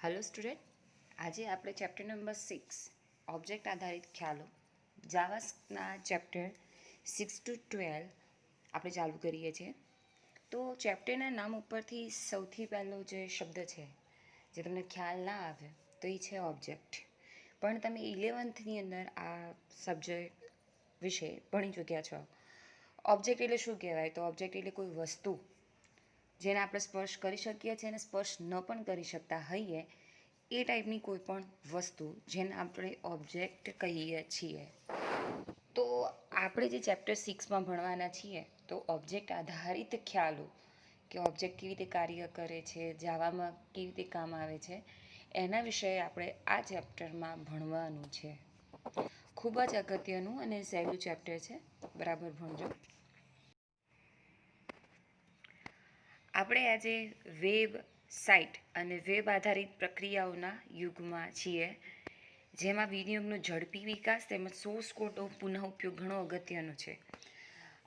Hello student, आज आप chapter number 6 object आधारित ख्यालों जावाना चैप्टर 6 to 12 आप चालू करिए छे। तो चैप्टरना नाम उपरथी सौथी पहलो जो शब्द है जो तमने ख्याल ना आवे तो ये है ऑब्जेक्ट। पण तमे 11th ની અંદર આ સબ્જેક્ટ વિશે ભણી ચૂક્યા છો। ઓબ્જેક્ટ એટલે શું કહેવાય? તો ઓબ્જેક્ટ એટલે કોઈ વસ્તુ જેને આપણે સ્પર્શ કરી શકીએ છીએ અને સ્પર્શ ન પણ કરી શકતા હોઈએ એ ટાઈપની કોઈ પણ વસ્તુ જેને આપણે ઓબ્જેક્ટ કહીએ છીએ। તો આપણે જે ચેપ્ટર 6માં ભણવાના છીએ તો ઓબ્જેક્ટ આધારિત ખ્યાલો કે ઓબ્જેક્ટ કેવી રીતે કાર્ય કરે છે, જાવામાં કેવી રીતે કામ આવે છે એના વિશે આપણે આ ચેપ્ટરમાં ભણવાનું છે। ખૂબ જ અગત્યનું અને સહેલું ચેપ્ટર છે, બરાબર ભણજો। આપણે આજે વેબ સાઇટ અને વેબ આધારિત પ્રક્રિયાઓના યુગમાં છીએ, જેમાં વિનિયોગનો ઝડપી વિકાસ તેમજ સોર્સ કોડનો પુનઃ ઉપયોગ ઘણો અગત્યનો છે।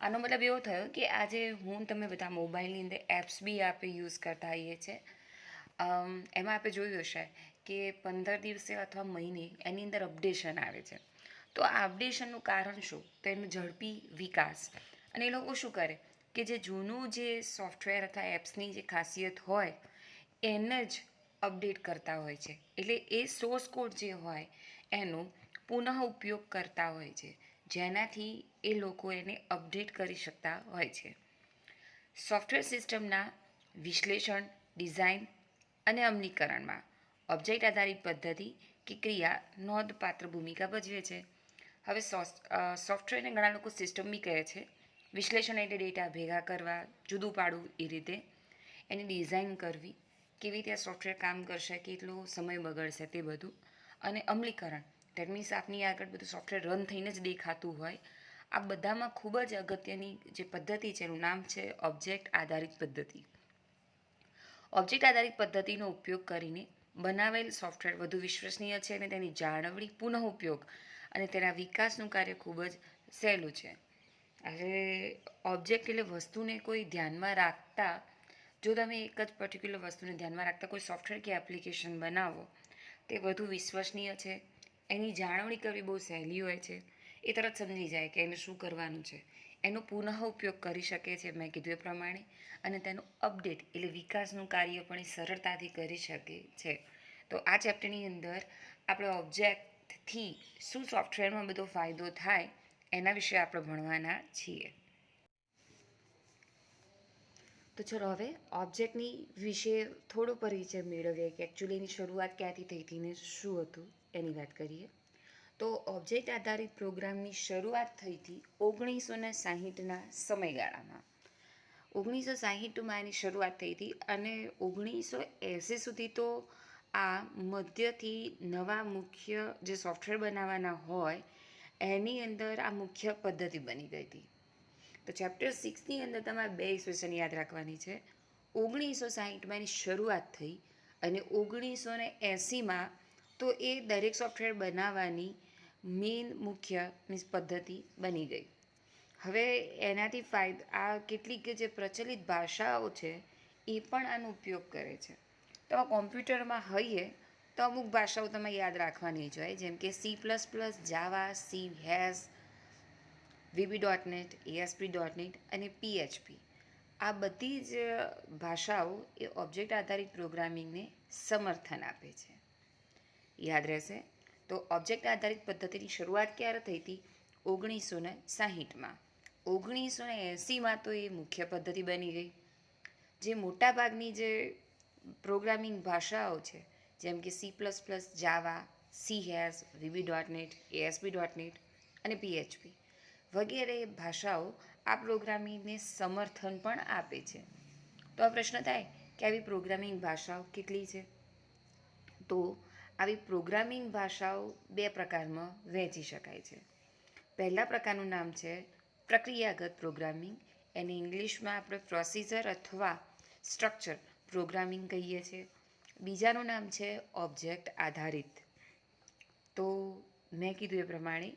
આનો મતલબ એવો થયો કે આજે તમે બધા મોબાઈલની અંદર એપ્સ બી આપણે યુઝ કરતા હોઈએ છીએ। એમાં આપણે જોયું હશે કે 15 દિવસે અથવા મહિને એની અંદર અપડેશન આવે છે। તો આ અપડેશનનું કારણ શું? તો એનું ઝડપી વિકાસ। અને એ લોકો શું કરે કે જે જૂનું જે સોફ્ટવેર અથવા એપ્સની જે ખાસિયત હોય એને જ અપડેટ કરતા હોય છે, એટલે એ સોર્સ કોડ જે હોય એનો પુનઃ ઉપયોગ કરતા હોય છે, જેનાથી એ લોકો એને અપડેટ કરી શકતા હોય છે। સોફ્ટવેર સિસ્ટમના વિશ્લેષણ, ડિઝાઇન અને અમલીકરણમાં ઓબ્જેક્ટ આધારિત પદ્ધતિ કે ક્રિયા નોંધપાત્ર ભૂમિકા ભજવે છે। હવે સોફ્ટવેરને ઘણા લોકો સિસ્ટમ બી કહે છે। વિશ્લેષણ એટલે ડેટા ભેગા કરવા, જુદું પાડવું, એ રીતે એની ડિઝાઇન કરવી, કેવી રીતે આ સોફ્ટવેર કામ કરશે, કેટલો સમય બગડશે તે બધું। અને અમલીકરણ દેટ મીન્સ આપની આગળ બધું સોફ્ટવેર રન થઈને જ દેખાતું હોય। આ બધામાં ખૂબ જ અગત્યની જે પદ્ધતિ છે એનું નામ છે ઓબ્જેક્ટ આધારિત પદ્ધતિ। ઓબ્જેક્ટ આધારિત પદ્ધતિનો ઉપયોગ કરીને બનાવેલ સોફ્ટવેર વધુ વિશ્વસનીય છે અને તેની જાળવણી, પુનઃ ઉપયોગ અને તેના વિકાસનું કાર્ય ખૂબ જ સહેલું છે। હવે ઓબ્જેક્ટ એટલે વસ્તુને કોઈ ધ્યાનમાં રાખતા, જો તમે એક જ પર્ટિક્યુલર વસ્તુને ધ્યાનમાં રાખતા કોઈ સોફ્ટવેર કે એપ્લિકેશન બનાવો તે વધુ વિશ્વસનીય છે, એની જાળવણી કરવી બહુ સહેલી હોય છે, એ તરત સમજી જાય કે એને શું કરવાનું છે, એનો પુનઃ ઉપયોગ કરી શકે છે મેં કીધું એ પ્રમાણે, અને તેનું અપડેટ એટલે વિકાસનું કાર્ય પણ એ સરળતાથી કરી શકે છે। તો આ ચેપ્ટરની અંદર આપણે ઓબ્જેક્ટથી શું સોફ્ટવેરમાં બધો ફાયદો થાય એના વિશે આપણે ભણવાના છીએ। તો ચલો હવે ઓબ્જેક્ટની વિશે થોડો પરિચય મેળવીએ કે એકચ્યુઅલી એની શરૂઆત ક્યાંથી થઈ હતી ને શું હતું એની વાત કરીએ। તો ઓબ્જેક્ટ આધારિત પ્રોગ્રામની શરૂઆત થઈ હતી 1960ના સમયગાળામાં। 1960માં એની શરૂઆત થઈ હતી અને 1980 સુધી તો આ મધ્યથી નવા મુખ્ય જે સોફ્ટવેર બનાવવાના હોય એની અંદર આ મુખ્ય પદ્ધતિ બની ગઈ હતી। તો ચેપ્ટર 6ની અંદર તમારે 2 ઇક્વેશન યાદ રાખવાની છે। 1960માં એની શરૂઆત થઈ અને 1980માં તો એ દરેક સોફ્ટવેર બનાવવાની મેઇન મુખ્ય મીન્સ પદ્ધતિ બની ગઈ। હવે એનાથી આ કેટલીક જે પ્રચલિત ભાષાઓ છે એ પણ આનો ઉપયોગ કરે છે। તો કોમ્પ્યુટરમાં હોઈએ તો અમુક ભાષાઓ તમે યાદ રાખવાની જ હોય, જેમ કે C++, જાવા, સી હેશ, VB.NET, ASP.NET અને PHP। આ બધી જ ભાષાઓ એ ઓબ્જેક્ટ આધારિત પ્રોગ્રામિંગને સમર્થન આપે છે, યાદ રહેશે। તો ઓબ્જેક્ટ આધારિત પદ્ધતિની શરૂઆત ક્યારે થઈ હતી? 1960માં। 1980માં તો એ મુખ્ય પદ્ધતિ બની ગઈ। જે મોટાભાગની જે પ્રોગ્રામિંગ ભાષાઓ છે જેમ કે C++, જાવા, સી હેશ, VB.NET, ASP.NET અને PHP વગેરે ભાષાઓ આ પ્રોગ્રામિંગને સમર્થન પણ આપે છે। તો આ પ્રશ્ન થાય કે આવી પ્રોગ્રામિંગ ભાષાઓ કેટલી છે? તો આવી પ્રોગ્રામિંગ ભાષાઓ 2 પ્રકારમાં વહેંચી શકાય છે। પહેલા પ્રકારનું નામ છે પ્રક્રિયાગત પ્રોગ્રામિંગ, એને ઇંગ્લિશમાં આપણે પ્રોસિજર અથવા સ્ટ્રક્ચર પ્રોગ્રામિંગ કહીએ છીએ। બીજાનું નામ છે ઓબ્જેક્ટ આધારિત। તો મેં કીધું એ પ્રમાણે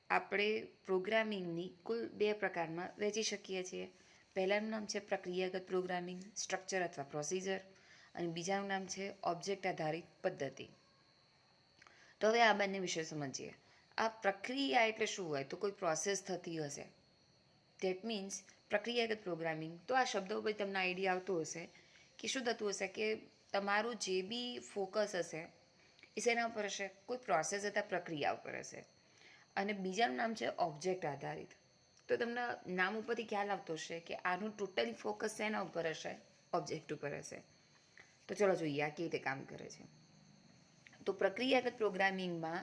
આપણે પ્રોગ્રામિંગની કુલ 2 પ્રકારમાં વહેંચી શકીએ છીએ। પહેલાંનું નામ છે પ્રક્રિયાગત પ્રોગ્રામિંગ, સ્ટ્રક્ચર અથવા પ્રોસિજર, અને બીજાનું નામ છે ઓબ્જેક્ટ આધારિત પદ્ધતિ. તો હવે આ બંને વિશે સમજીએ. આ પ્રક્રિયા એટલે શું હોય? તો કોઈ પ્રોસેસ થતી હશે. ધેટ મીન્સ પ્રક્રિયાગત પ્રોગ્રામિંગ. તો આ શબ્દો ઉપર તમને આઈડિયા આવતો હશે કે શું થતું હશે કે તમારું જે બી ફોકસ હશે એ શેના ઉપર હશે? કોઈ પ્રોસેસ અથવા પ્રક્રિયા ઉપર હશે. અને બીજાનું નામ છે ઓબ્જેક્ટ આધારિત. તો તમને નામ ઉપરથી ખ્યાલ આવતો હશે કે આનું ટોટલી ફોકસ શેના ઉપર હશે? ઓબ્જેક્ટ ઉપર હશે. તો ચલો જોઈએ આ કેવી રીતે કામ કરે છે. તો પ્રક્રિયાગત પ્રોગ્રામિંગમાં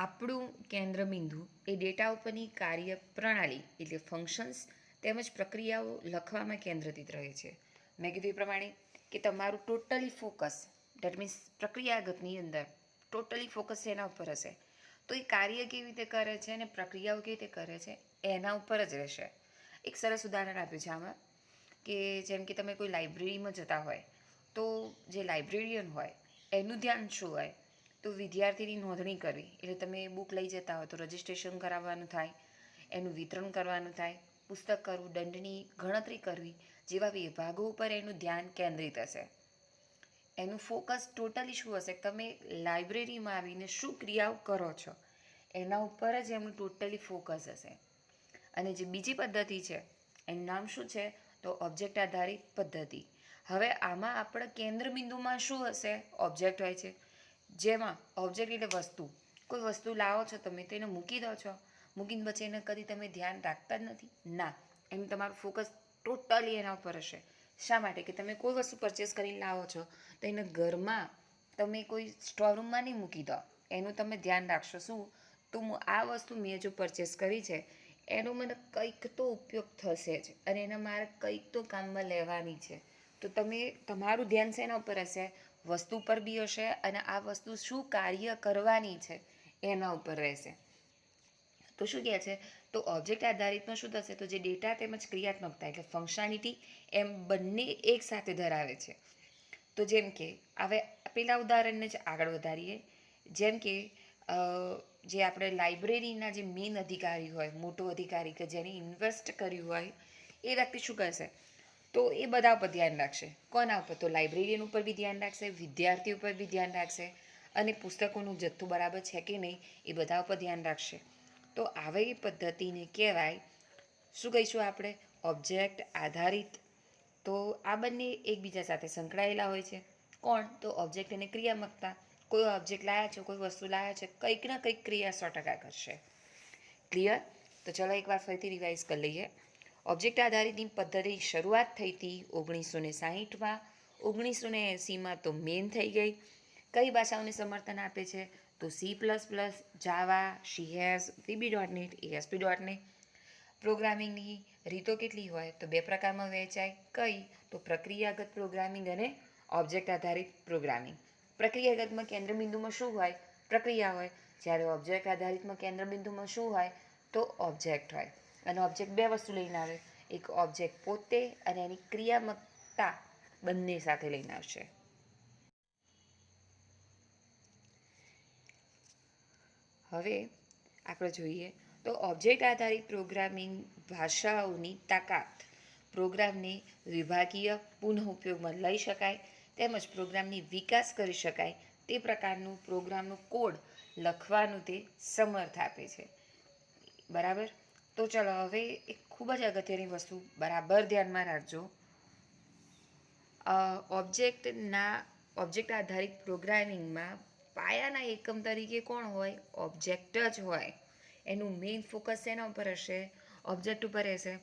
આપણું કેન્દ્રબિંદુ એ ડેટા ઉપરની કાર્ય પ્રણાલી એટલે ફંક્શન્સ તેમજ પ્રક્રિયાઓ લખવામાં કેન્દ્રિત રહે છે. મેં કીધું એ પ્રમાણે કે તમારું ટોટલી ફોકસ ડેટ મીન્સ પ્રક્રિયાગતની અંદર ટોટલી ફોકસ એના ઉપર હશે. તો એ કાર્ય કેવી રીતે કરે છે અને પ્રક્રિયાઓ કેવી રીતે કરે છે એના ઉપર જ રહેશે. એક સરસ ઉદાહરણ આપ્યું છે આમાં કે જેમ કે તમે કોઈ લાઇબ્રેરીમાં જતા હોય તો જે લાઇબ્રેરિયન હોય એનું ધ્યાન શું હોય? તો વિદ્યાર્થીની નોંધણી કરવી. એટલે તમે બુક લઈ જતા હોય તો રજિસ્ટ્રેશન કરાવવાનું થાય, એનું વિતરણ કરવાનું થાય, પુસ્તક કરવું, દંડની ગણતરી કરવી જેવા વિભાગો ઉપર એનું ધ્યાન કેન્દ્રિત હશે. એનું ફોકસ ટોટલી શું હશે? તમે લાઇબ્રેરીમાં આવીને શું ક્રિયાઓ કરો છો એના ઉપર જ એમનું ટોટલી ફોકસ હશે. અને જે બીજી પદ્ધતિ છે એનું નામ શું છે? તો ઓબ્જેક્ટ આધારિત પદ્ધતિ. હવે આમાં આપણા કેન્દ્રબિંદુમાં શું હશે? ઓબ્જેક્ટ હોય છે. જેમાં ઓબ્જેક્ટ એટલે વસ્તુ. કોઈ વસ્તુ લાવો છો તમે તો એને મૂકી દો છો, મૂકીને પછી એને કદી તમે ધ્યાન રાખતા જ નથી? ના, એનું તમારું ફોકસ ટોટલી એના ઉપર હશે. શા માટે? કે તમે કોઈ વસ્તુ પરચેસ કરીને લાવો છો તો એને ઘરમાં તમે કોઈ સ્ટોરરૂમમાં નહીં મૂકી દો, એનું તમે ધ્યાન રાખશો. શું? તો આ વસ્તુ મેં જો પરચેસ કરી છે એનો મને કંઈક તો ઉપયોગ થશે જ અને એને મારે કંઈક તો કામમાં લેવાની છે. તો તમે તમારું ધ્યાન શેના ઉપર હશે? વસ્તુ પર બી હશે અને આ વસ્તુ શું કાર્ય કરવાની છે એના ઉપર રહેશે. તો શું કહે છે? તો ઓબ્જેક્ટ આધારિતમાં શું થશે? તો જે ડેટા તેમજ ક્રિયાત્મકતા એટલે ફંક્શનાલિટી એમ બંને એક સાથે ધરાવે છે. તો જેમ કે હવે પેલા ઉદાહરણને જ આગળ વધારીએ. જેમ કે જે આપણે લાઇબ્રેરીના જે મેઇન અધિકારી હોય, મોટો અધિકારી કે જેને ઇન્વેસ્ટ કર્યું હોય એ વ્યક્તિ શું કરશે? તો એ બધા ઉપર ધ્યાન રાખશે. કોના ઉપર? તો લાઇબ્રેરિયન ઉપર બી ધ્યાન રાખશે, વિદ્યાર્થી ઉપર બી ધ્યાન રાખશે અને પુસ્તકોનું જથ્થું બરાબર છે કે નહીં એ બધા ઉપર ધ્યાન રાખશે. તો આવી પદ્ધતિને કહેવાય શું કહીશું આપણે? ઓબ્જેક્ટ આધારિત. તો આ બંને એકબીજા સાથે સંકળાયેલા હોય છે. કોણ? તો ઓબ્જેક્ટ અને ક્રિયાત્મકતા. કોઈ ઓબ્જેક્ટ લાયા છે, કોઈ વસ્તુ લાયા છે, કંઈક ના કંઈક ક્રિયા 100% કરશે. ક્લિયર? તો ચલો એકવાર ફરીથી રિવાઇઝ કરી લઈએ. ઓબ્જેક્ટ આધારિતની પદ્ધતિ શરૂઆત થઈ હતી 1960માં. 1980માં તો મેન થઈ ગઈ. કઈ ભાષાઓને સમર્થન આપે છે? તો C++, જાવા, C#, VB.NET, ASP.NET. પ્રોગ્રામિંગની રીતો કેટલી હોય? તો 2 પ્રકારમાં વહેંચાય. કઈ? તો પ્રક્રિયાગત પ્રોગ્રામિંગ અને ઓબ્જેક્ટ આધારિત પ્રોગ્રામિંગ. પ્રક્રિયાગતમાં કેન્દ્રબિંદુમાં શું હોય? પ્રક્રિયા હોય. જ્યારે ઓબ્જેક્ટ આધારિતમાં કેન્દ્રબિંદુમાં શું હોય? તો ઓબ્જેક્ટ હોય. અને ઓબ્જેક્ટ 2 વસ્તુ લઈને આવે. એક ઓબ્જેક્ટ પોતે અને એની ક્રિયાત્મકતા બંને સાથે લઈને આવશે. હવે આપણે જોઈએ તો ઓબ્જેક્ટ આધારિત પ્રોગ્રામિંગ ભાષાઓની તાકાત. પ્રોગ્રામને વિભાગીય પુનઃઉપયોગમાં લઈ શકાય તેમજ પ્રોગ્રામની વિકાસ કરી શકાય તે પ્રકારનું પ્રોગ્રામનો કોડ લખવાનું તે સમર્થ આપે છે. બરાબર? તો ચલો હવે એક ખૂબ જ અગત્યની વસ્તુ બરાબર ધ્યાનમાં રાખજો. ઓબ્જેક્ટ આધારિત પ્રોગ્રામિંગમાં પાયાના એકમ તરીકે કોણ હોય? ઓબ્જેક્ટ જ હોય. એનું મેઇન ફોકસ એના ઉપર હશે? ઓબ્જેક્ટ ઉપર રહેશે.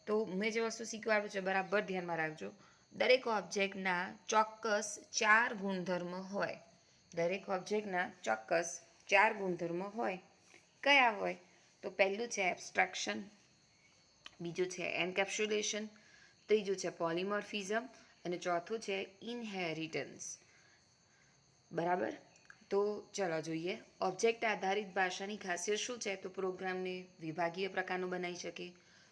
તો મેં જે વસ્તુ શીખવાડું છે બરાબર ધ્યાનમાં રાખજો. દરેક ઓબ્જેક્ટના ચોક્કસ 4 ગુણધર્મ હોય. દરેક ઓબ્જેક્ટના ચોક્કસ 4 ગુણધર્મ હોય. કયા હોય? તો પહેલું છે એબ્સ્ટ્રેક્શન, બીજું છે એન્કેપ્સ્યુલેશન, ત્રીજું છે પોલિમોર્ફિઝમ અને ચોથું છે ઇનહેરિટન્સ. બરાબર? તો ચલો જોઈએ. ઓબ્જેક્ટ આધારિત ભાષાની ખાસિયત શું છે? તો પ્રોગ્રામને વિભાગીય પ્રકારનો બનાવી શકે,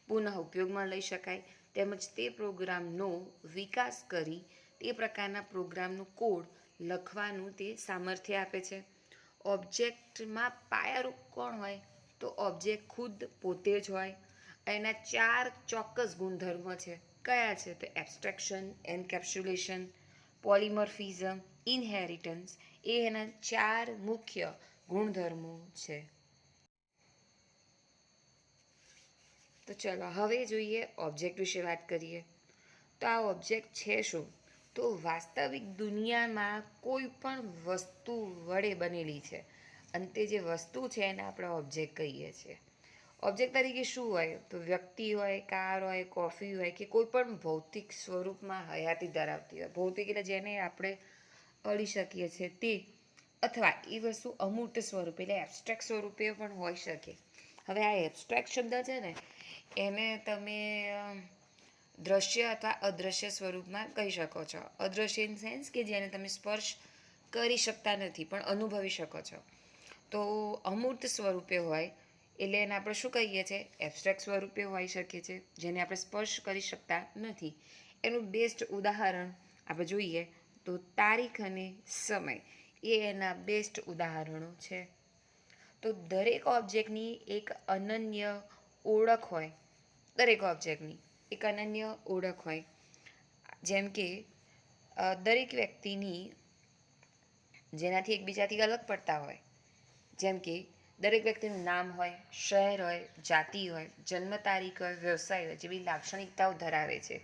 પુનઃ ઉપયોગમાં લઈ શકાય તેમજ તે પ્રોગ્રામનો વિકાસ કરી તે પ્રકારના પ્રોગ્રામનો કોડ લખવાનું તે સામર્થ્ય આપે છે. ઓબ્જેક્ટમાં પાયારૂપ કોણ હોય? તો ઓબ્જેક્ટ ખુદ પોતે જ હોય. એના 4 ચોક્કસ ગુણધર્મ છે. કયા છે? તો એબ્સ્ટ્રેક્શન, એન્કેપ્સ્યુલેશન, પોલિમોર્ફિઝમ, ઇનહેરિટન્સ એ એના 4 મુખ્ય ગુણધર્મો છે. તો ચલો હવે જોઈએ ઓબ્જેક્ટ વિશે વાત કરીએ. તો આ ઓબ્જેક્ટ છે શું? તો વાસ્તવિક દુનિયામાં કોઈ પણ વસ્તુ વડે બનેલી છે અને તે જે વસ્તુ છે એને આપણે ઓબ્જેક્ટ કહીએ છીએ. ઓબ્જેક્ટ તરીકે શું હોય? તો વ્યક્તિ હોય, કાર હોય, કોફી હોય કે કોઈ પણ ભૌતિક સ્વરૂપમાં હયાતી ધરાવતી હોય. ભૌતિક એટલે જેને આપણે અડી શકીએ છીએ તે, અથવા એ વસ્તુ અમૂર્ત સ્વરૂપે એટલે એબ્સ્ટ્રેક્ટ સ્વરૂપે પણ હોઈ શકે. હવે આ એબ્સ્ટ્રેક્ટ શબ્દ છે ને એને તમે દ્રશ્ય અથવા અદૃશ્ય સ્વરૂપમાં કહી શકો છો. અદૃશ્ય ઇન સેન્સ કે જેને તમે સ્પર્શ કરી શકતા નથી પણ અનુભવી શકો છો. તો અમૂર્ત સ્વરૂપે હોય એટલે એને આપણે શું કહીએ છીએ? એબ્સ્ટ્રેક્ટ સ્વરૂપે હોઈ શકે છે જેને આપણે સ્પર્શ કરી શકતા નથી. એનું બેસ્ટ ઉદાહરણ આપણે જોઈએ તો તારીખ અને સમય એ એના બેસ્ટ ઉદાહરણો છે. તો દરેક ઓબ્જેક્ટની એક અનન્ય ઓળખ હોય. દરેક ઓબ્જેક્ટની એક અનન્ય ઓળખ હોય. જેમ કે દરેક વ્યક્તિની જેનાથી એકબીજાથી અલગ પડતા હોય. જેમ કે દરેક વ્યક્તિનું નામ હોય, શહેર હોય, જાતિ હોય, જન્મ તારીખ હોય, વ્યવસાય હોય જેવી લાક્ષણિકતાઓ ધરાવે છે.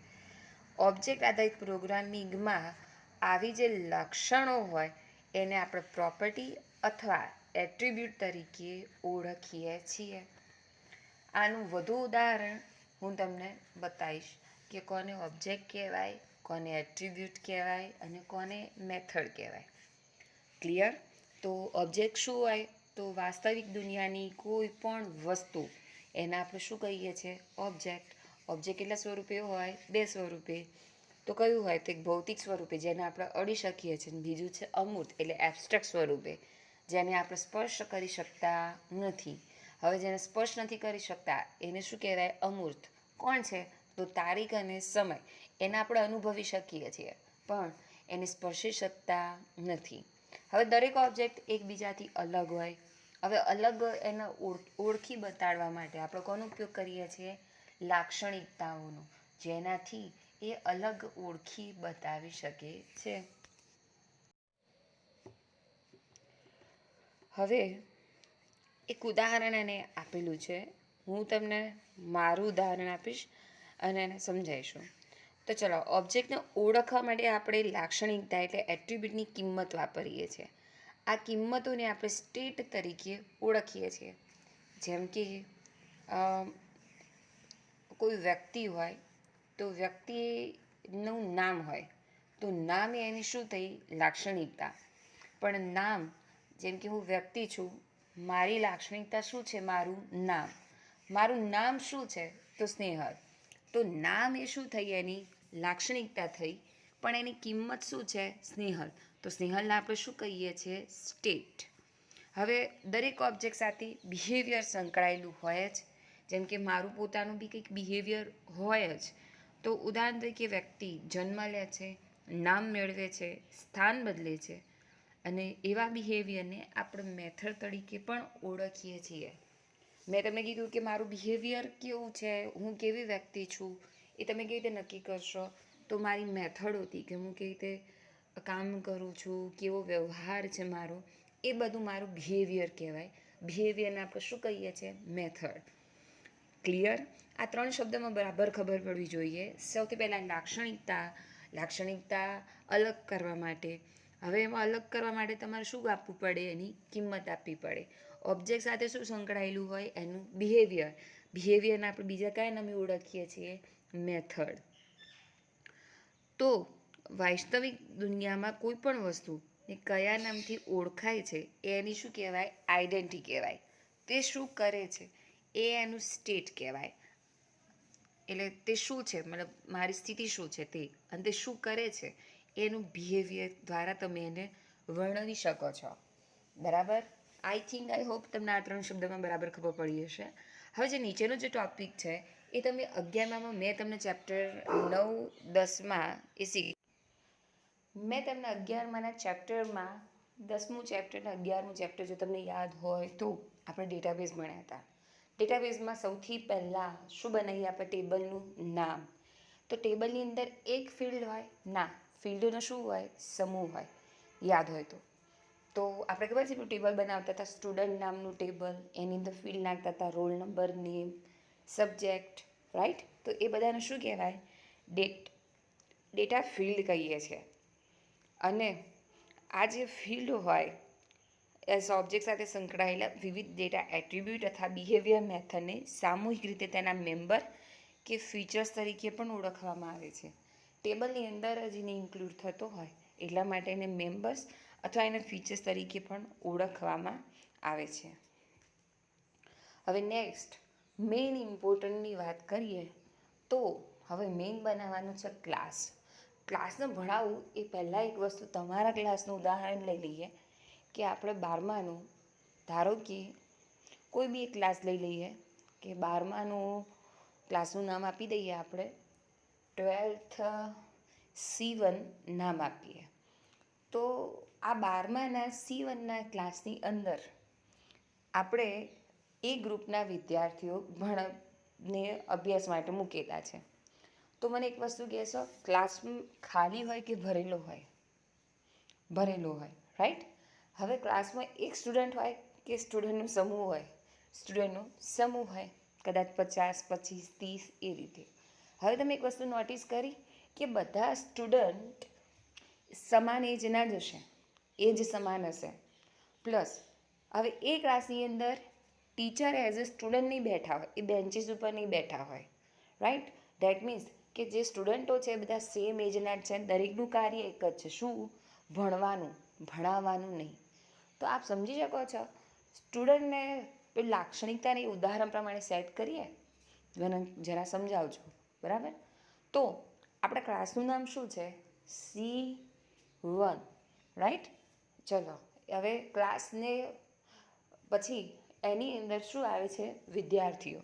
ઓબ્જેક્ટ આધારિત પ્રોગ્રામિંગમાં આવી જે લક્ષણો હોય એને આપણે પ્રોપર્ટી અથવા એટ્રીબ્યુટ તરીકે ઓળખીએ છીએ. આનું વધુ ઉદાહરણ હું તમને બતાવીશ કે કોને ઓબ્જેક્ટ કહેવાય, કોને એટ્રીબ્યુટ કહેવાય અને કોને મેથડ કહેવાય. ક્લિયર? તો ઓબ્જેક્ટ શું હોય? તો વાસ્તવિક દુનિયાની કોઈ પણ વસ્તુ એને આપણે શું કહીએ છીએ? ઓબ્જેક્ટ. ઓબ્જેક્ટ કેટલા સ્વરૂપે હોય? 2 સ્વરૂપે. તો કયું હોય? તો એક ભૌતિક સ્વરૂપે જેને આપણે અડી શકીએ છીએ. બીજું છે અમૂર્ત એટલે એબ્સ્ટ્રેક્ટ સ્વરૂપે જેને આપણે સ્પર્શ કરી શકતા નથી. હવે જેને સ્પર્શ નથી કરી શકતા એને શું કહેવાય? અમૂર્ત. કોણ છે? તો તારીખ અને સમય એને આપણે અનુભવી શકીએ છીએ પણ એને સ્પર્શી શકતા નથી. હવે દરેક ઓબ્જેક્ટ એકબીજાથી અલગ હોય. હવે અલગ એને ઓળખી બતાડવા માટે આપણે કોનો ઉપયોગ કરીએ છીએ? લાક્ષણિકતાઓનો, જેનાથી એ અલગ ઓળખી બતાવી શકે છે. હવે એક ઉદાહરણ એને આપેલું છે. હું તમને મારું ઉદાહરણ આપીશ અને એને સમજાવીશું. તો ચલો, ઓબ્જેક્ટને ઓળખવા માટે આપણે લાક્ષણિકતા એટલે એટ્રીબ્યુટની કિંમત વાપરીએ છીએ. આ કિંમતોને આપણે સ્ટેટ તરીકે ઓળખીએ છીએ. જેમ કે કોઈ વ્યક્તિ હોય તો વ્યક્તિનું નામ હોય તો નામ એની શું થઈ? લાક્ષણિકતા. પણ નામ, જેમ કે હું વ્યક્તિ છું, મારી લાક્ષણિકતા શું છે? મારું નામ. મારું નામ શું છે? તો સ્નેહલ. તો નામ એ શું થઈ? એની લાક્ષણિકતા થઈ, પણ એની કિંમત શું છે? સ્નેહલ. તો સ્નેહલને આપણે શું કહીએ છીએ? સ્ટેટ. હવે દરેક ઓબ્જેક્ટ સાથે બિહેવિયર સંકળાયેલું હોય જ. જેમ કે મારું પોતાનું બી કંઈક બિહેવિયર હોય જ. તો ઉદાહરણ તરીકે વ્યક્તિ જન્મ લે છે, નામ મેળવે છે, સ્થાન બદલે છે અને એવા બિહેવિયરને આપણે મેથડ તરીકે પણ ઓળખીએ છીએ. મેં તમને કીધું કે મારું બિહેવિયર કેવું છે, હું કેવી વ્યક્તિ છું, એ તમે કેવી રીતે નક્કી કરશો? તો મારી મેથડ હતી કે હું કેવી રીતે કામ કરું છું, કેવો વ્યવહાર છે મારો, એ બધું મારું બિહેવિયર કહેવાય. બિહેવિયરને આપણે શું કહીએ છીએ? મેથડ. ક્લિયર? આ 3 શબ્દમાં બરાબર ખબર પડવી જોઈએ. સૌથી પહેલાં લાક્ષણિકતા અલગ કરવા માટે. હવે એમાં અલગ કરવા માટે તમારે શું આપવું પડે? એની કિંમત આપવી પડે. ઓબ્જેક્ટ સાથે શું સંકળાયેલું હોય? એનું બિહેવિયર. બિહેવિયરને આપણે બીજા કયા નામે ઓળખીએ છીએ? મેથડ. તો વાસ્તવિક દુનિયામાં કોઈ પણ વસ્તુ એ કયા નામથી ઓળખાય છે એની શું કહેવાય? આઈડેન્ટિટી કહેવાય. તે શું કરે છે એ એનું સ્ટેટ કહેવાય. એટલે તે શું છે, મતલબ મારી સ્થિતિ શું છે તે, અને તે શું કરે છે એનું બિહેવિયર દ્વારા તમે એને વર્ણવી શકો છો. બરાબર? આઈ હોપ તમને આ 3 શબ્દમાં બરાબર ખબર પડી હશે. હવે જે નીચેનો જે ટોપિક છે એ તમે 11માં મેં તમને ચેપ્ટર 9, 10માં મેં તમને 11માના ચેપ્ટરમાં 10મું ચેપ્ટર અને 11મું ચેપ્ટર જો તમને યાદ હોય તો આપણે ડેટાબેઝ ભણ્યા હતા. ડેટાબેઝમાં સૌથી પહેલાં શું બનાવીએ આપણે? ટેબલનું નામ. તો ટેબલની અંદર એક ફિલ્ડ હોય? ના, ફિલ્ડનો શું હોય? સમૂહ હોય, યાદ હોય તો આપણે ખબર છે ટેબલ બનાવતા હતા, સ્ટુડન્ટ નામનું ટેબલ, એની અંદર ફિલ્ડ નાખતા હતા, roll number, name, subject, right? તો એ બધાને શું કહેવાય? ડેટા ફિલ્ડ કહીએ છીએ. અને આ જે ફિલ્ડ હોય એઝ ઓબ્જેક્ટ સાથે સંકળાયેલા વિવિધ ડેટા એટ્રીબ્યુટ અથવા બિહેવિયર મેથડને સામૂહિક રીતે તેના મેમ્બર કે ફીચર્સ તરીકે પણ ઓળખવામાં આવે છે. ટેબલની અંદર જ એને ઇન્ક્લુડ થતો હોય એટલા માટે એને મેમ્બર્સ અથવા એના ફીચર્સ તરીકે પણ ઓળખવામાં આવે છે. હવે નેક્સ્ટ મેઇન ઇમ્પોર્ટન્ટની વાત કરીએ તો હવે મેઇન બનાવવાનું છે ક્લાસ. ક્લાસને ભણાવવું એ પહેલાં એક વસ્તુ, તમારા ક્લાસનું ઉદાહરણ લઈ લઈએ કે આપણે 12માનું, ધારો કે કોઈ બી એક ક્લાસ લઈ લઈએ કે 12માનું ક્લાસનું નામ આપી દઈએ આપણે 12th C1 નામ આપીએ. તો આ 12માના C1ના ક્લાસની અંદર આપણે એ ગ્રુપના વિદ્યાર્થીઓ ને અભ્યાસ માટે મૂકેલા છે. તો મને એક વસ્તુ કહેશો, ક્લાસ ખાલી હોય કે ભરેલો હોય? ભરેલો હોય, રાઈટ? હવે ક્લાસમાં એક સ્ટુડન્ટ હોય કે સ્ટુડન્ટનો સમૂહ હોય? સ્ટુડન્ટનો સમૂહ હોય, કદાચ 50, 25, 30 એ રીતે. હવે તમે એક વસ્તુ નોટિસ કરી કે બધા સ્ટુડન્ટ સમાન એજના જ હશે, એજ સમાન હશે. પ્લસ હવે એ ક્લાસની અંદર ટીચર એઝ અ સ્ટુડન્ટ નહીં બેઠા હોય, એ બેન્ચીસ ઉપર નહીં બેઠા હોય, રાઈટ? ધેટ મીન્સ કે જે સ્ટુડન્ટો છે બધા સેમ એજના જ છે, દરેકનું કાર્ય એક જ છે. શું? ભણવાનું, ભણાવવાનું નહીં. તો આપ સમજી શકો છો સ્ટુડન્ટને લાક્ષણિકતાને ઉદાહરણ પ્રમાણે સેટ કરીએ. જરા સમજાવજો, બરાબર? તો આપણા ક્લાસનું નામ શું છે? C1, right? ચલો હવે ક્લાસને પછી એની અંદર શું આવે છે? વિદ્યાર્થીઓ.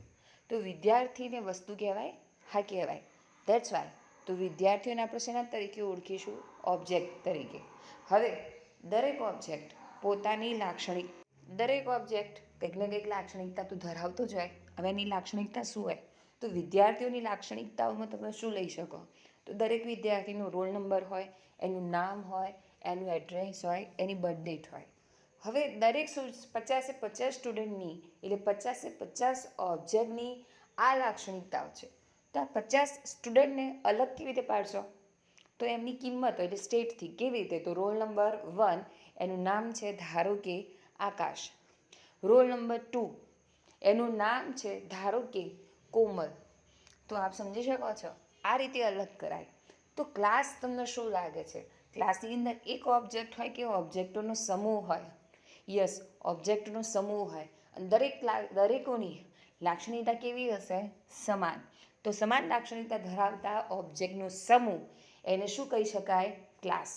તો વિદ્યાર્થીને વસ્તુ કહેવાય? હા, કહેવાય. That's why. તો વિદ્યાર્થીઓને આપણે શેના તરીકે ઓળખીશું? ઓબ્જેક્ટ તરીકે. હવે દરેક ઓબ્જેક્ટ પોતાની દરેક ઓબ્જેક્ટ કંઈક ને કંઈક લાક્ષણિકતા તો ધરાવતો જ હોય. હવે એની લાક્ષણિકતા શું હોય? તો વિદ્યાર્થીઓની લાક્ષણિકતાઓમાં તમે શું લઈ શકો? તો દરેક વિદ્યાર્થીનો રોલ નંબર હોય, એનું નામ હોય, એનું એડ્રેસ હોય, એની બર્થ ડેટ હોય. હવે દરેક 50-50 સ્ટુડન્ટની એટલે 50-50 ઓબ્જેક્ટની આ લાક્ષણિકતાઓ છે. તો આ 50 સ્ટુડન્ટને અલગ કેવી રીતે પાડશો? તો એમની કિંમત એટલે સ્ટેટથી. કેવી રીતે? તો રોલ નંબર 1 એનું નામ છે ધારો કે આકાશ. રોલ નંબર 2 એનું નામ છે ધારો કે કોમલ. તો આપ સમજી શકો છો આ રીતે અલગ કરાય. તો ક્લાસ તમને શું લાગે છે? ક્લાસની અંદર એક ઓબ્જેક્ટ હોય કે ઓબ્જેક્ટોનો સમૂહ હોય? યસ, ઓબ્જેક્ટનો સમૂહ હોય. દરેકોની લાક્ષણિકતા કેવી હશે? સમાન. તો સમાન લાક્ષણિકતા ધરાવતા ઓબ્જેક્ટનો સમૂહ એને શું કહી શકાય? Class,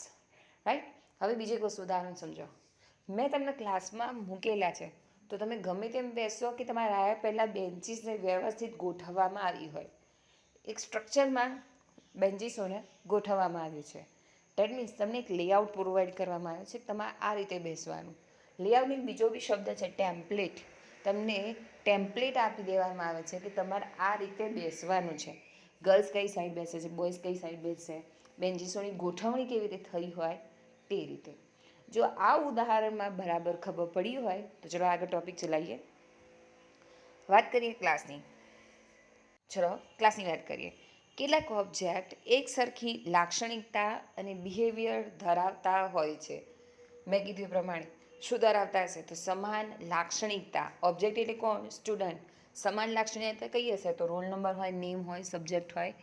right? હવે બીજું એક વસ્તુ ઉદાહરણ સમજો. મેં તમને ક્લાસમાં મૂકેલા છે તો તમે ગમે તેમ બેસો કે તમારા આવ્યા પહેલાં બેન્ચીસને વ્યવસ્થિત ગોઠવવામાં આવી હોય, એક સ્ટ્રક્ચરમાં બેન્ચીસોને ગોઠવવામાં આવ્યું છે. ડેટ મીન્સ તમને એક લેઆઉટ પ્રોવાઈડ કરવામાં આવ્યો છે, તમારે આ રીતે બેસવાનું. લેઆઉટની બીજો બી શબ્દ છે ટેમ્પલેટ. તમને ટેમ્પલેટ આપી દેવામાં આવે છે કે તમારે આ રીતે બેસવાનું છે. ગર્લ્સ કઈ સાઈડ બેસે છે, બોયઝ કઈ સાઈડ બેસે, બેન્ચીસોની ગોઠવણી કેવી રીતે થઈ હોય તે રીતે. જો આ ઉદાહરણમાં બરાબર ખબર પડી હોય તો ચલો આગળ ટોપિક ચલાવીએ. વાત કરીએ ક્લાસની. ચલો ક્લાસની વાત કરીએ. કેટલાક ઓબ્જેક્ટ એક સરખી લાક્ષણિકતા અને બિહેવિયર ધરાવતા હોય છે. મેં કીધું એ પ્રમાણે શું ધરાવતા હશે? તો સમાન લાક્ષણિકતા. ઓબ્જેક્ટ એટલે કોણ? સ્ટુડન્ટ. સમાન લાક્ષણિકતા કઈ હશે? તો રોલ નંબર હોય, નેમ હોય, સબ્જેક્ટ હોય,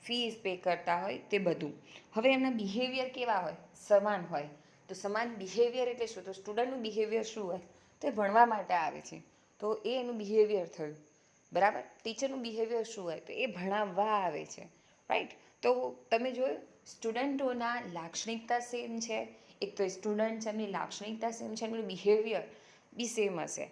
ફીસ પે કરતા હોય, તે બધું. હવે એમના બિહેવિયર કેવા હોય? સમાન હોય. તો સમાન બિહેવિયર એટલે શું? તો સ્ટુડન્ટનું બિહેવિયર શું હોય? તો એ ભણવા માટે આવે છે તો એ એનું બિહેવિયર થયું, બરાબર? ટીચરનું બિહેવિયર શું હોય? તો એ ભણાવવા આવે છે, રાઈટ? તો તમે જોયું સ્ટુડન્ટોના લાક્ષણિકતા સેમ છે. એક તો સ્ટુડન્ટ છે, એમની લાક્ષણિકતા સેમ છે, એમનું બિહેવિયર બી સેમ હશે,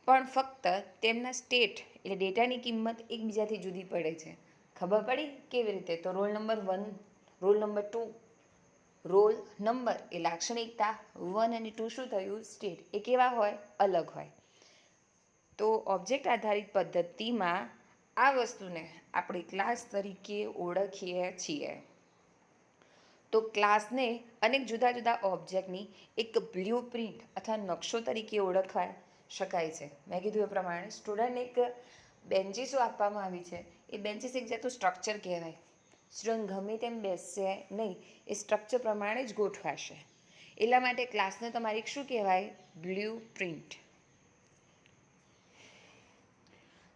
પણ ફક્ત તેમના સ્ટેટ એટલે ડેટાની કિંમત એકબીજાથી જુદી પડે છે. ખબર પડી કેવી રીતે? તો roll number 1, roll number 2. Roll number એ લાક્ષણિકતા, 1 અને 2 શું થયું? સ્ટેટ. એ કેવા હોય? અલગ હોય. તો ઓબ્જેક્ટ આધારિત પદ્ધતિમાં આ વસ્તુને આપણે ક્લાસ તરીકે ઓળખીએ છીએ. તો ક્લાસને અનેક જુદા જુદા ઓબ્જેક્ટની એક બ્લુ પ્રિન્ટ અથવા નકશો તરીકે ઓળખવા શકાય છે. મેં કીધું એ પ્રમાણે સ્ટુડન્ટને એક બેન્ચીસો આપવામાં આવી છે. એ બેન્ચીસ એક જાતનું સ્ટ્રક્ચર કહેવાય. સ્ટુડન્ટ ગમે તેમ બેસશે નહીં, એ સ્ટ્રક્ચર પ્રમાણે જ ગોઠવાશે. એટલા માટે ક્લાસને તમારી શું કહેવાય? Blue print.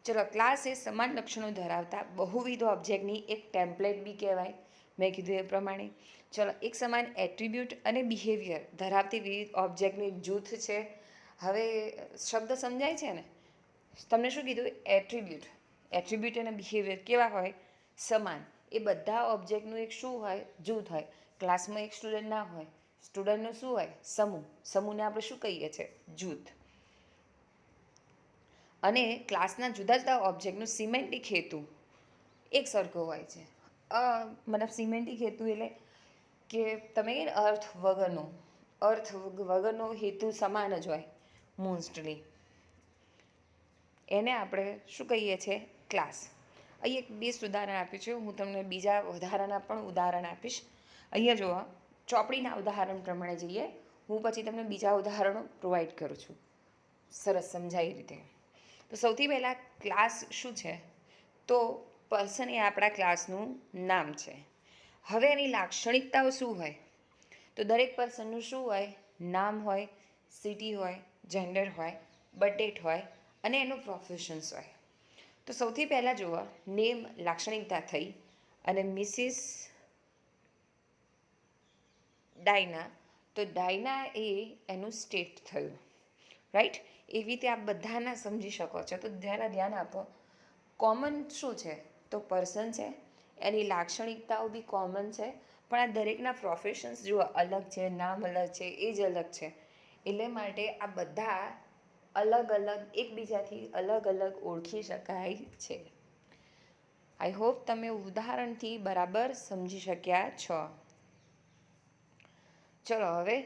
ચલો, ક્લાસ એ સમાન લક્ષણો ધરાવતા બહુવિધ ઓબ્જેક્ટની એક ટેમ્પલેટ બી કહેવાય. મેં કીધું એ પ્રમાણે. ચલો, એક સમાન એટ્રીબ્યુટ અને બિહેવિયર ધરાવતી વિવિધ ઓબ્જેક્ટનું એક જૂથ છે. હવે શબ્દ સમજાય છે ને? તમને શું કીધું? એટ્રીબ્યુટ અને બિહેવિયર કેવા હોય? સમાન. એ બધા ઓબ્જેક્ટનું એક શું હોય? જૂથ હોય. ક્લાસમાં એક સ્ટુડન્ટ ના હોય, સ્ટુડન્ટનું શું હોય? સમૂહ. સમૂહને આપણે શું કહીએ છીએ? જૂથ. અને ક્લાસના જુદા જુદા ઓબ્જેક્ટનું સિમેન્ટિક હેતુ એક સરખો હોય છે. મતલબ સિમેન્ટિક હેતુ એટલે કે તમે કહીએ ને અર્થ વગરનો હેતુ સમાન જ હોય મોસ્ટલી. એને આપણે શું કહીએ છીએ? ક્લાસ. અહીં એક બેસ્ટ ઉદાહરણ આપ્યું છે. હું તમને બીજા વધારાના પણ ઉદાહરણ આપીશ. અહીંયા જુઓ, ચોપડીના ઉદાહરણ પ્રમાણે જઈએ. હું પછી તમને બીજા ઉદાહરણો પ્રોવાઈડ કરું છું સરસ સમજાય એ રીતે. તો સૌથી પહેલાં ક્લાસ શું છે? તો પર્સન એ આપણા ક્લાસનું નામ છે. હવે એની લાક્ષણિકતાઓ શું હોય? તો દરેક પર્સનનું શું હોય? નામ હોય, સિટી હોય, જેન્ડર હોય, બર્થડેટ હોય અને એનું પ્રોફેશન્સ હોય. તો સૌથી પહેલાં જુઓ, નેમ લાક્ષણિકતા થઈ અને મિસિસ ડાયના. તો ડાયના એ એનું સ્ટેટ થયું, રાઈટ? એવી રીતે આપ બધાના સમજી શકો છો. તો ધ્યાન આપો. કોમન શું છે? તો પર્સન છે, એની લાક્ષણિકતાઓ બી કોમન છે, પણ આ દરેકના પ્રોફેશન્સ જુઓ અલગ છે, નામ અલગ છે, એ જ અલગ છે. એટલે માટે આ બધા અલગ અલગ એકબીજાથી અલગ અલગ ઓળખી શકાય છે. આઈ હોપ તમે ઉદાહરણથી બરાબર સમજી શક્યા છો. ચલો, હવે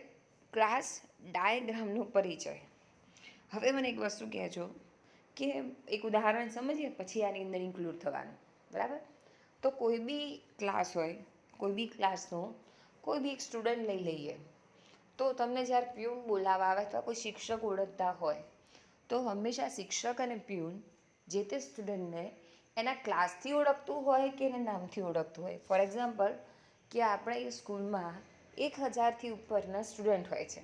ક્લાસ ડાયાગ્રામનો પરિચય. હવે મને એક વસ્તુ કહેજો કે એક ઉદાહરણ સમજીએ પછી આની અંદર ઇન્ક્લુડ થવાનું, બરાબર? તો કોઈ બી ક્લાસ હોય, કોઈ બી ક્લાસનો કોઈ બી એક સ્ટુડન્ટ લઈ લઈએ. તો તમને જ્યારે પ્યુન બોલાવવા આવે અથવા કોઈ શિક્ષક ઓળખતા હોય, તો હંમેશા શિક્ષક અને પ્યુન જે તે સ્ટુડન્ટને એના ક્લાસથી ઓળખતું હોય કે એના નામથી ઓળખતું હોય. ફોર એક્ઝામ્પલ, કે આપણે એ સ્કૂલમાં 1000થી ઉપરના સ્ટુડન્ટ હોય છે.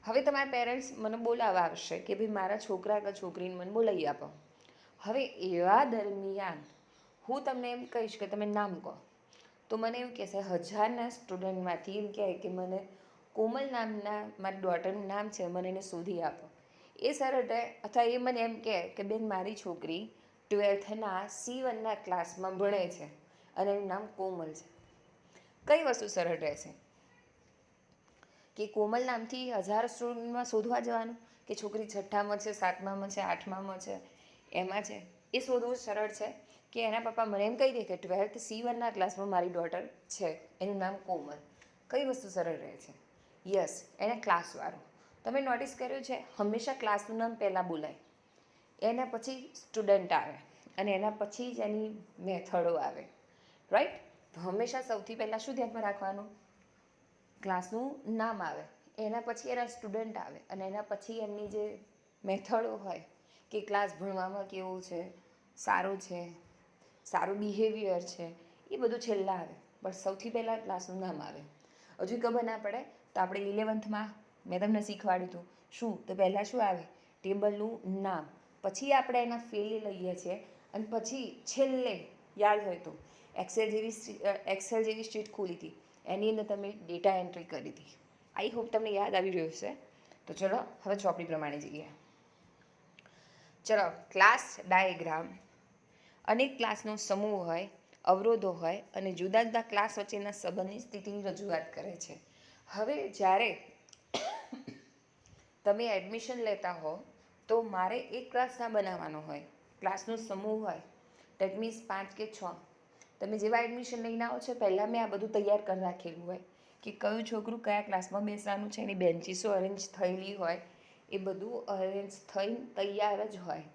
હવે તમારા પેરેન્ટ્સ મને બોલાવવા આવશે કે ભાઈ મારા છોકરા કે છોકરીને મને બોલાવી આપો. હવે એવા દરમિયાન હું તમને એમ કહીશ કે તમે નામ કહો. તો મને એવું કહેશે 1000ના સ્ટુડન્ટમાંથી એમ કહે કે મને કોમલ નામના મારી ડોટરનું નામ છે, મને એને શોધી આપો. એ સરળ રહે. અથવા એ મને એમ કહે કે બેન મારી છોકરી 12થના C1ના ક્લાસમાં ભણે છે અને એનું નામ કોમલ છે. કઈ વસ્તુ સરળ રહેશે? કે કોમલ નામથી 1000 સ્ટુડન્ટમાં શોધવા જવાનું કે છોકરી 6ઠ્ઠામાં છે, 7મામાં છે, 8મામાં છે, એમાં છે? એ શોધવું સરળ છે કે એના પપ્પા મને એમ કહી દે કે 12th C1ના ક્લાસમાં મારી ડોટર છે, એનું નામ કોમલ. કઈ વસ્તુ સરળ રહે છે? યસ, એને ક્લાસવાળું. તમે નોટિસ કર્યું છે હંમેશા ક્લાસનું નામ પહેલાં બોલાય, એના પછી સ્ટુડન્ટ આવે અને એના પછી જ એની મેથડો આવે, રાઈટ? તો હંમેશા સૌથી પહેલાં શું ધ્યાનમાં રાખવાનું? ક્લાસનું નામ આવે, એના પછી એના સ્ટુડન્ટ આવે અને એના પછી એમની જે મેથડો હોય કે ક્લાસ ભણવામાં કેવું છે, સારું છે, સારું બિહેવિયર છે, એ બધું છેલ્લા આવે. પણ સૌથી પહેલાં ક્લાસનું નામ આવે. હજુ ખબર ના પડે તો આપણે 11થમાં મેં તમને શીખવાડ્યું હતું શું? તો પહેલાં શું આવે? ટેબલનું નામ. પછી આપણે એના ફેલે લઈએ છીએ અને પછી છેલ્લે યાદ હોય તો એક્સેલ જેવી શીટ ખોલી હતી, એની અંદર તમે ડેટા એન્ટ્રી કરી હતી. આઈ હોપ તમને યાદ આવી રહ્યું છે. તો ચલો હવે ચોપડી પ્રમાણે જઈએ. ચલો, ક્લાસ ડાયાગ્રામ અનેક ક્લાસનો સમૂહ હોય, અવરોધો હોય અને જુદા જુદા ક્લાસ વચ્ચેના સંબંધની સ્થિતિની રજૂઆત કરે છે. હવે જ્યારે તમે એડમિશન લેતા હો તો મારે એક ક્લાસ ના બનાવવાનો હોય, ક્લાસનો સમૂહ હોય, ડેટ મીન્સ 5 કે 6. તમે જેવા એડમિશન લઈને આવો છો પહેલાં મેં આ બધું તૈયાર કરી રાખેલું હોય કે કયું છોકરું કયા ક્લાસમાં બેસવાનું છે, એની બેન્ચીસો અરેન્જ થયેલી હોય, એ બધું અરેન્જ થઈને તૈયાર જ હોય.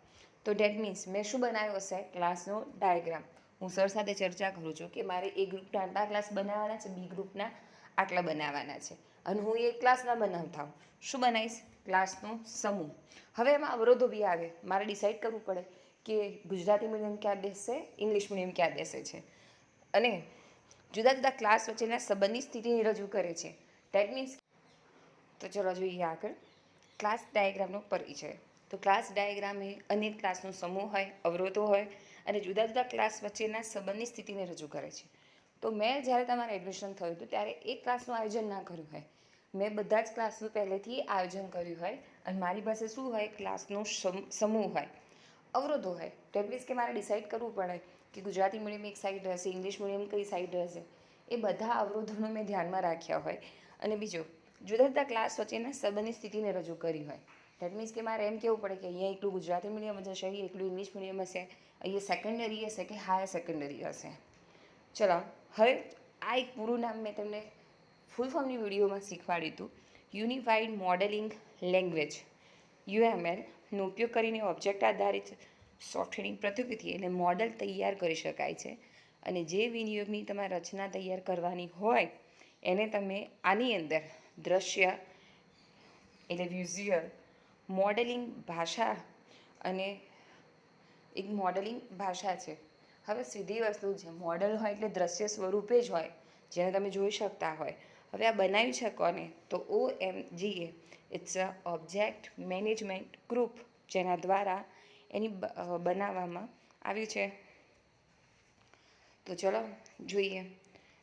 તો ડેટ મીન્સ મેં શું બનાવ્યો હશે? ક્લાસનો ડાયાગ્રામ. હું સર સાથે ચર્ચા કરું છું કે મારે એ ગ્રુપના આટલા ક્લાસ બનાવવાના છે, બી ગ્રુપના આટલા બનાવવાના છે, અને હું એ ક્લાસ ના બનાવતા હોઉં, શું બનાવીશ? ક્લાસનો સમૂહ. હવે એમાં અવરોધો બી આવે, મારે ડિસાઈડ કરવું પડે કે ગુજરાતી મીડિયમ ક્યાં બેસશે, ઇંગ્લિશ મીડિયમ ક્યાં બેસે છે, અને જુદા જુદા ક્લાસ વચ્ચેના સંબંધની સ્થિતિને રજૂ કરે છે. દેટ મીન્સ, તો ચલો જોઈએ આગળ. ક્લાસ ડાયાગ્રામનો પરિચય. તો ક્લાસ ડાયાગ્રામ એ અનેક ક્લાસનો સમૂહ હોય, અવરોધો હોય અને જુદા જુદા ક્લાસ વચ્ચેના સંબંધની સ્થિતિને રજૂ કરે છે. તો મેં જ્યારે તમારે એડમિશન થયું હતું ત્યારે એક ક્લાસનું આયોજન ના કર્યું હોય, મેં બધા જ ક્લાસનું પહેલેથી આયોજન કર્યું હોય, અને મારી પાસે શું હોય? ક્લાસનો સમૂહ હોય, અવરોધો હોય. દેટ મીન્સ કે મારે ડિસાઈડ કરવું પડે કે ગુજરાતી મીડિયમ એક સાઈડ રહેશે, ઇંગ્લિશ મીડિયમ કઈ સાઈડ રહેશે. એ બધા અવરોધોનો મેં ધ્યાનમાં રાખ્યા હોય. અને બીજો, જુદા જુદા ક્લાસ વચ્ચેના સંબંધની સ્થિતિને રજૂ કરી હોય. દેટ મીન્સ કે મારે એમ કહેવું પડે કે અહીંયા એકલું ગુજરાતી મીડિયમ હશે, અહીંયા એકલું ઇંગ્લિશ મીડિયમ હશે, અહીંયા સેકન્ડરી હશે કે હાયર સેકન્ડરી હશે. ચલો, હવે આ એક પૂરું નામ મેં તમને ફૂલ ફોર્મની વિડીયોમાં શીખવાડ્યું હતું. યુનિફાઈડ મોડેલિંગ લેંગ્વેજ, UML નો ઉપયોગ કરીને ઓબ્જેક્ટ આધારિત સોફ્ટવેરની પ્રતિકૃતિ એટલે મોડલ તૈયાર કરી શકાય છે. અને જે વિનિયોગની તમારે રચના તૈયાર કરવાની હોય એને તમે આની અંદર દ્રશ્ય એટલે વિઝ્યુઅલ મોડેલિંગ ભાષા, અને એક મોડેલિંગ ભાષા છે. હવે સીધી વસ્તુ છે, મોડલ હોય એટલે દ્રશ્ય સ્વરૂપે જ હોય, જેને તમે જોઈ શકતા હોય. હવે આ બનાવી છે કોને? તો OMGA, it's a object management group, જેના દ્વારા એની બનાવવામાં આવ્યું છે. તો ચલો જોઈએ.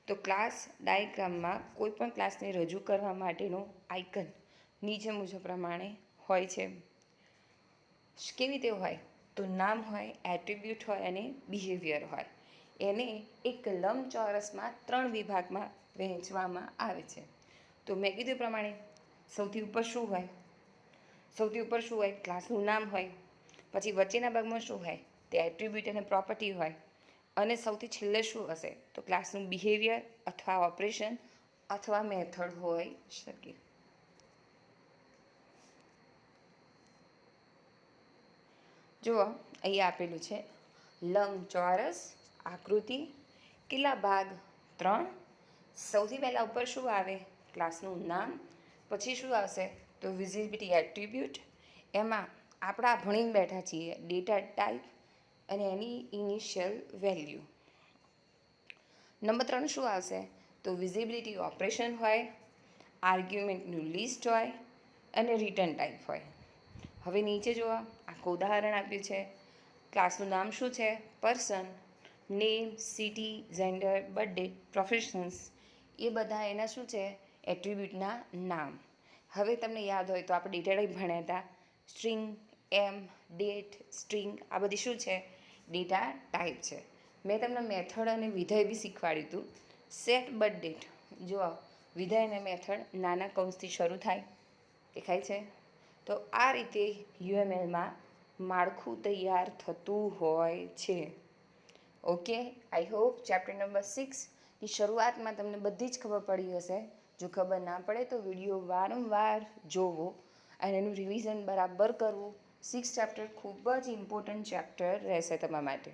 તો ક્લાસ ડાયાગ્રામમાં કોઈ પણ ક્લાસને રજૂ કરવા માટેનો આઇકન નીચે મુજબ પ્રમાણે હોય છે. કેવી રીતે હોય? તો નામ હોય, એટ્રીબ્યુટ હોય અને બિહેવિયર હોય. એને એક લંબચોરસમાં 3 વિભાગમાં વહેંચવામાં આવે છે. તો મેં કીધું પ્રમાણે સૌથી ઉપર શું હોય? સૌથી ઉપર શું હોય? ક્લાસનું નામ હોય. પછી વચ્ચેના ભાગમાં શું હોય? તે એટ્રીબ્યુટ અને પ્રોપર્ટી હોય. અને સૌથી છેલ્લે શું હશે? તો ક્લાસનું બિહેવિયર અથવા ઓપરેશન અથવા મેથડ હોઈ શકે. જુઓ, અહીંયા આપેલું છે લંબચોરસ આકૃતિ. કેટલા ભાગ? 3. સૌથી પહેલાં ઉપર શું આવે? ક્લાસનું નામ. પછી શું આવશે? તો વિઝિબિલિટી એટ્રીબ્યુટ. એમાં આપણા ભણીને બેઠા છીએ ડેટા ટાઈપ અને એની ઇનિશિયલ વેલ્યુ. નંબર 3 શું આવશે? તો વિઝિબિલિટી ઓપરેશન હોય, આર્ગ્યુમેન્ટનું લિસ્ટ હોય અને રિટર્ન ટાઈપ હોય. હવે નીચે જોવા આખું ઉદાહરણ આપ્યું છે. ક્લાસનું નામ શું છે? Person. Name, city, gender, birthday, professions, એ બધા એના શું છે? એટ્રીબ્યુટના નામ. હવે તમને યાદ હોય તો આપણે ડેટા ટાઈપ ભણ્યા હતા. સ્ટ્રિંગ, એમ, ડેટ, સ્ટ્રિંગ, આ બધી શું છે? ડેટા ટાઈપ છે. મેં તમને મેથડ અને વિધેય બી શીખવાડ્યું હતું. Set birth date. જુઓ, વિધેય અને મેથડ નાના કૌંસથી શરૂ થાય, દેખાય છે? તો આ રીતે UMLમાં માળખું તૈયાર થતું હોય છે. Okay, I hope chapter number 6ની શરૂઆતમાં તમને બધી જ ખબર પડી હશે. જો ખબર ના પડે તો વિડીયો વારંવાર જોવો અને એનું રિવિઝન બરાબર કરવું. 6 ચેપ્ટર ખૂબ જ ઇમ્પોર્ટન્ટ ચેપ્ટર રહેશે તમારા માટે.